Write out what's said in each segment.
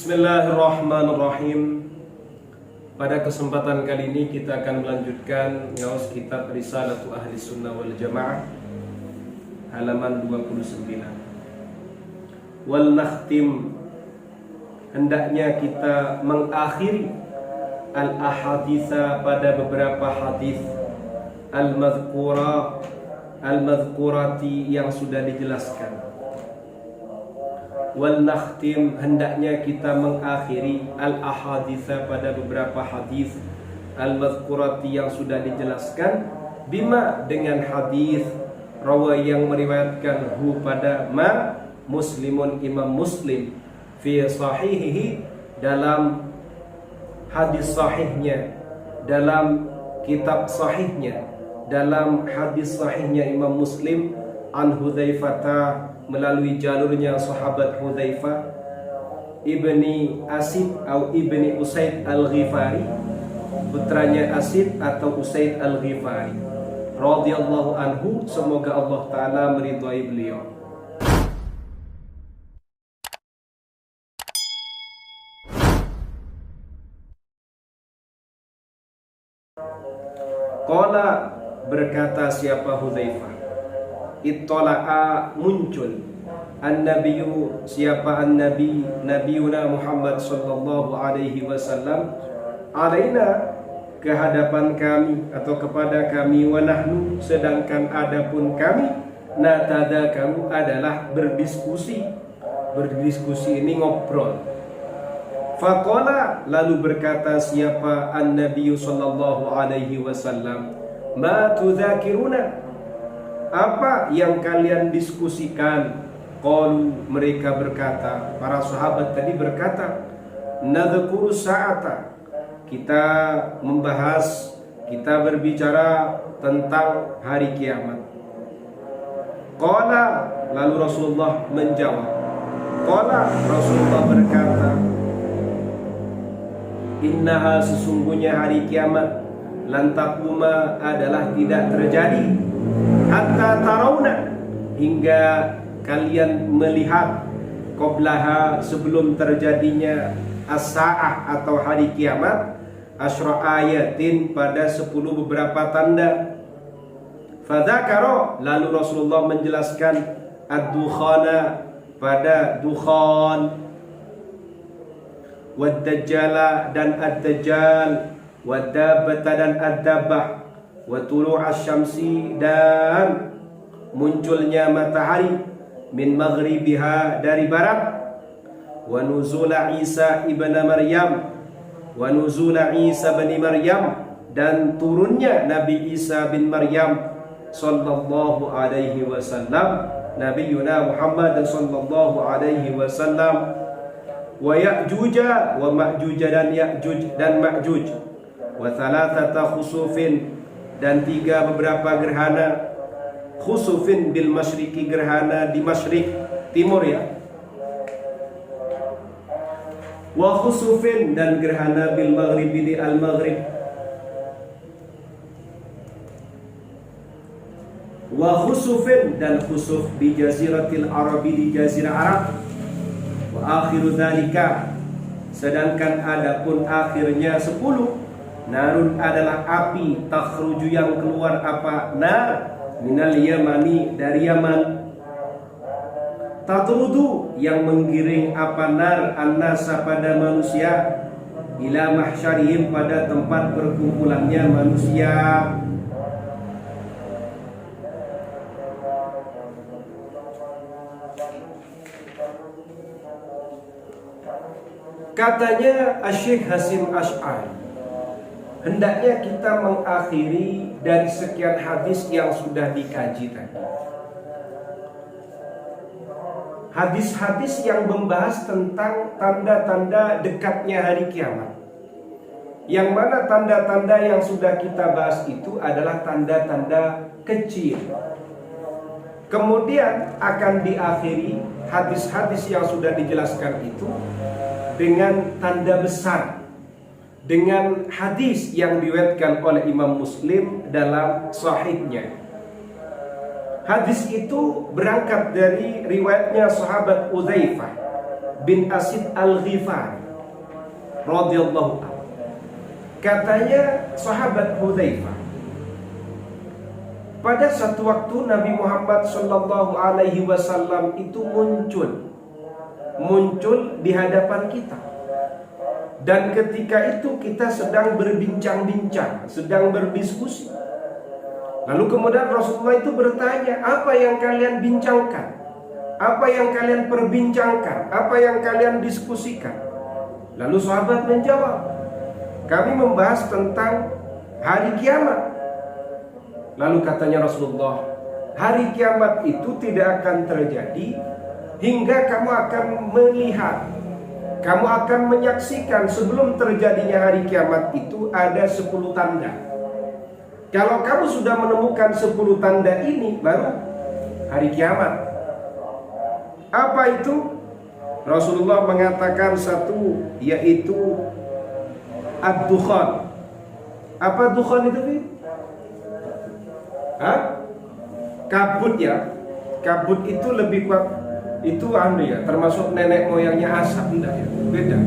Bismillahirrahmanirrahim. Pada kesempatan kali ini kita akan melanjutkan ngawas kitab Risalatu Ahli Sunnah wal Jamaah halaman 29. Wal nakhtim, hendaknya kita mengakhiri al-ahaditha pada beberapa hadis al-madhkurati yang sudah dijelaskan. Wal nakhtim, hendaknya kita mengakhiri al-ahaditha pada beberapa hadis al-madhkurati yang sudah dijelaskan, bima dengan hadis rawi yang meriwayatkan hu pada ma Muslimun, Imam Muslim fi sahihihi, dalam hadis sahihnya, dalam kitab sahihnya, dalam hadis sahihnya Imam Muslim, an Hudzaifah, melalui jalurnya sahabat Hudzaifah ibni Asid atau ibni Usaid al-Ghifari, putranya Asid atau Usaid al-Ghifari radhiyallahu anhu, semoga Allah taala meridhai beliau. Qala, berkata siapa Hudzaifah, ittala'a, muncul an-nabiyyu, siapa an-nabi, nabiyuna Muhammad sallallahu alaihi wasallam, alaina, ke hadapan kami atau kepada kami, wa nahnu, sedangkan adapun kami, natadakaru, adalah berdiskusi. Berdiskusi ini ngobrol. Faqala, lalu berkata siapa an-nabiyyu sallallahu alaihi wasallam, ma tudzakiruna, apa yang kalian diskusikan? Qalu, mereka berkata, para sahabat tadi berkata, nadzkuru sa'ata, kita membahas, kita berbicara tentang hari kiamat. Qala, lalu Rasulullah menjawab. Qala, Rasulullah berkata, innaha, sesungguhnya hari kiamat, lan taquma, adalah tidak terjadi, hatta tarawna, hingga kalian melihat, qablaha, sebelum terjadinya, as-sa'ah atau hari kiamat, asyra ayatin, pada 10 beberapa tanda. Fadzakara, lalu Rasulullah menjelaskan ad-dukhana, pada dukhan, wad-dajjala, dan ad-dajjal, wad-dabbata, dan ad-dabbah, wa tulu'asy syamsi, dan munculnya matahari, min maghribiha, dari barat, wa nuzula Isa ibn Maryam, wa nuzula Isa bin Maryam, dan turunnya Nabi Isa bin Maryam sallallahu alaihi wasallam, nabiyuna Muhammad sallallahu alaihi wasallam, wa ya'juja wa ma'juja, dan ya'juj dan ma'juj, wa thalathata khusufin, dan 3 beberapa gerhana, khusufin bil masyriqi, gerhana di masyrik, timur ya, wa khusufin, dan gerhana bil maghribi, di al maghrib, wa khusufin, dan khusuf bi jaziratil arabi, di jazirah Arab, wa akhiru dzalika, sedangkan adapun akhirnya 10, narun, adalah api, takhruju, yang keluar, apa, nar, minal yamani, dari Yaman, tatrudu, yang menggiring, apa, nar, annasa, pada manusia, ila mahsyarihim, pada tempat berkumpulannya manusia. Katanya Syekh Hasim Asy'ari, hendaknya kita mengakhiri dari sekian hadis yang sudah dikaji tadi. Hadis-hadis yang membahas tentang tanda-tanda dekatnya hari kiamat. Yang mana tanda-tanda yang sudah kita bahas itu adalah tanda-tanda kecil. Kemudian akan diakhiri hadis-hadis yang sudah dijelaskan itu dengan tanda besar, dengan hadis yang diriwayatkan oleh Imam Muslim dalam sahihnya. Hadis itu berangkat dari riwayatnya sahabat Hudzaifah bin Asid al-Ghifari radhiyallahu anhu. Katanya sahabat Hudzaifah, pada satu waktu Nabi Muhammad sallallahu alaihi wasallam itu muncul di hadapan kita. Dan ketika itu kita sedang berbincang-bincang, sedang berdiskusi. Lalu kemudian Rasulullah itu bertanya, apa yang kalian bincangkan? Apa yang kalian perbincangkan? Apa yang kalian diskusikan? Lalu sahabat menjawab, kami membahas tentang hari kiamat. Lalu katanya Rasulullah, hari kiamat itu tidak akan terjadi hingga kamu akan melihat, kamu akan menyaksikan sebelum terjadinya hari kiamat itu ada 10 tanda. Kalau kamu sudah menemukan 10 tanda ini, baru hari kiamat. Apa itu? Rasulullah mengatakan satu, yaitu ad-dukhan. Apa dukhan itu? Kabut ya. Kabut itu lebih kuat. Itu ya, termasuk nenek moyangnya asap, enggak ya? Beda.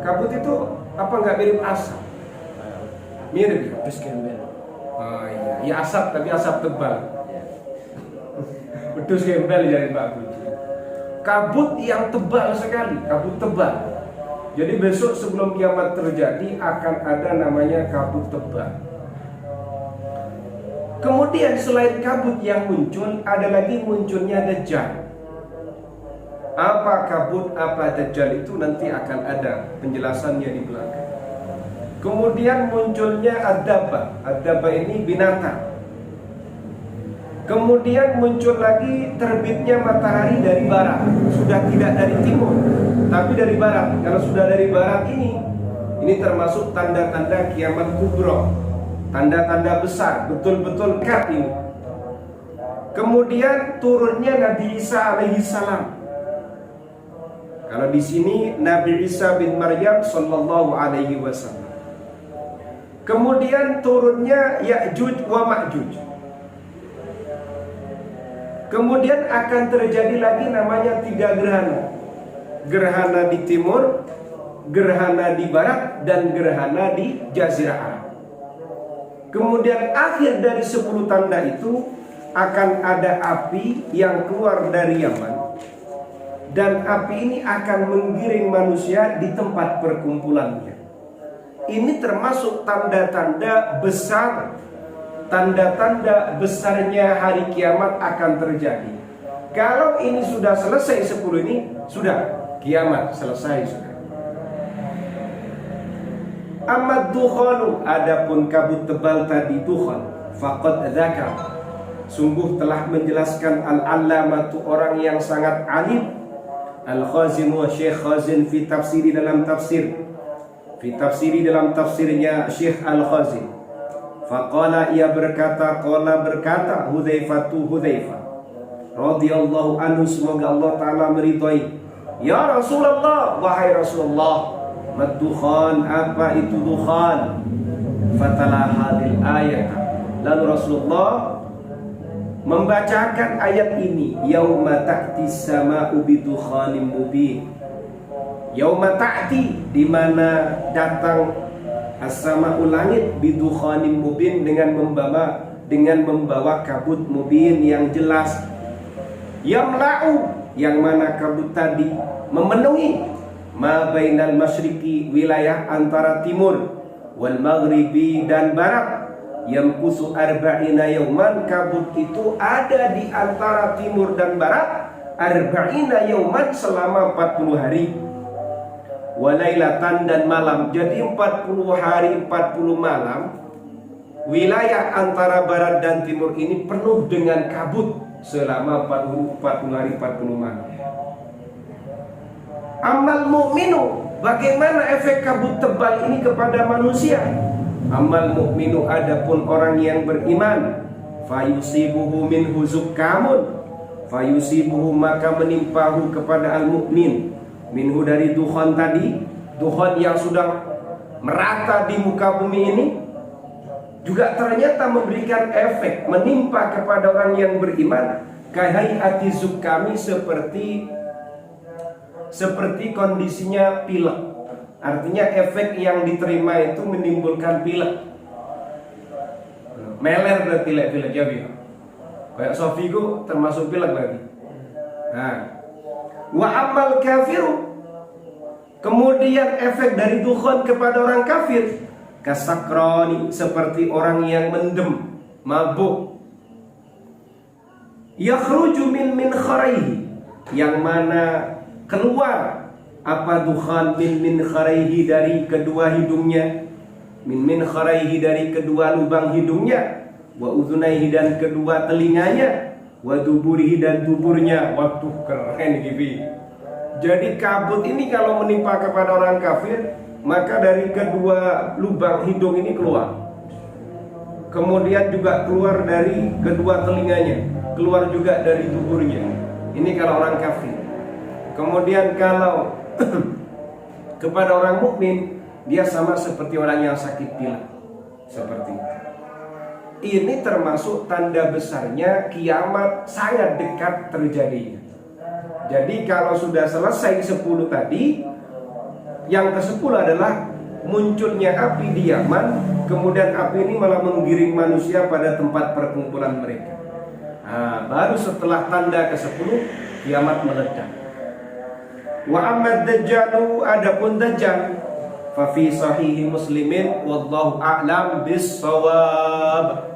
Kabut itu apa nggak mirip asap? Mirip ya? Terus gembel. Oh iya, ya asap tapi asap tebal. Pedus gembel jadi Mbak Puji. Kabut yang tebal sekali, kabut tebal. Jadi besok sebelum kiamat terjadi akan ada namanya kabut tebal. Kemudian selain kabut yang muncul, ada lagi munculnya Dajjal. Apa kabut, apa Dajjal itu nanti akan ada penjelasannya di belakang. Kemudian munculnya Ad-Dabba. Ad-Dabba ini binatang. Kemudian muncul lagi terbitnya matahari dari barat. Sudah tidak dari timur, tapi dari barat. Kalau sudah dari barat ini termasuk tanda-tanda kiamat kubra. Tanda-tanda besar, betul-betul dekat ini. Kemudian turunnya Nabi Isa alaihi salam. Kalau di sini Nabi Isa bin Maryam sallallahu alaihi wasallam. Kemudian turunnya Ya'juj wa Ma'juj. Kemudian akan terjadi lagi namanya 3 gerhana. Gerhana di timur, gerhana di barat, dan gerhana di Jazirah Arab. Kemudian akhir dari 10 tanda itu akan ada api yang keluar dari Yaman. Dan api ini akan menggiring manusia di tempat perkumpulannya. Ini termasuk tanda-tanda besar. Tanda-tanda besarnya hari kiamat akan terjadi. Kalau ini sudah selesai 10 ini, sudah kiamat selesai sudah. Amma dukhanu, adapun kabut tebal tadi dukhan, faqad dzakar, sungguh telah menjelaskan al-allamatu, orang yang sangat alim, al-Khazin wa Syekh Khazin fi tafsiri, dalam tafsir, fi tafsiri dalam tafsirnya Syekh al-Khazin. Faqala, ia berkata, qala berkata Hudzaifatu, Hudzaifah radhiyallahu anhu, semoga Allah taala meridhai, ya Rasulullah, wahai Rasulullah, Madukhan, apa itu dukhan? Fatalah hadil ayat. Lalu Rasulullah membacakan ayat ini, yauma ta'ti sama'u bidukhanim mubin. Yauma ta'ti, di mana datang as-sama'u, langit, bidukhanim mubin, dengan membawa kabut mubin yang jelas. Yamla'u, yang mana kabut tadi memenuhi ma bainal masyriqi, wilayah antara timur, wal maghribi, dan barat. Yamkusu arba'ina yauman, kabut itu ada di antara timur dan barat arba'ina yauman, selama 40 hari. Walailatan, dan malam. Jadi 40 hari 40 malam wilayah antara barat dan timur ini penuh dengan kabut selama 40 hari 40 malam. Amal mu'minu, bagaimana efek kabut tebal ini kepada manusia? Amal mu'minu, adapun orang yang beriman, fayusibuhu minhu zukamun, fayusibuhu, maka menimpahu kepada al-mu'min, minhu, dari dukhan tadi, dukhan yang sudah merata di muka bumi ini, juga ternyata memberikan efek, menimpa kepada orang yang beriman, kahayati zukami, seperti seperti kondisinya pilek. Artinya efek yang diterima itu menimbulkan pilek. Meler berarti pilek ya, Bi. Kayak Sofi ku termasuk pilek berarti. Nah, wa amal kafiru. Kemudian efek dari dukhon kepada orang kafir, kasakroni, seperti orang yang mendem, mabuk. Yakhruju min kharaihi, yang mana keluar apa dukhan min kharaihi, dari kedua hidungnya, min kharaihi, dari kedua lubang hidungnya, wa udhunaihi, dan kedua telinganya, wa duburihi, dan duburnya. Waduh, keren gitu. Jadi kabut ini kalau menimpa kepada orang kafir, maka dari kedua lubang hidung ini keluar. Kemudian juga keluar dari kedua telinganya, keluar juga dari duburnya. Ini kalau orang kafir. Kemudian kalau kepada orang mukmin, dia sama seperti orang yang sakit pilek. Seperti itu. Ini termasuk tanda besarnya kiamat sangat dekat terjadinya. Jadi kalau sudah selesai 10 tadi, yang ke-10 adalah munculnya api di Yaman. Kemudian api ini malah menggiring manusia pada tempat perkumpulan mereka. Nah, baru setelah tanda ke-10 kiamat meledak. Wa amma dajjalu, adapun dajjal, fa fi sahihi muslimin wallahu a'lam bis shawab.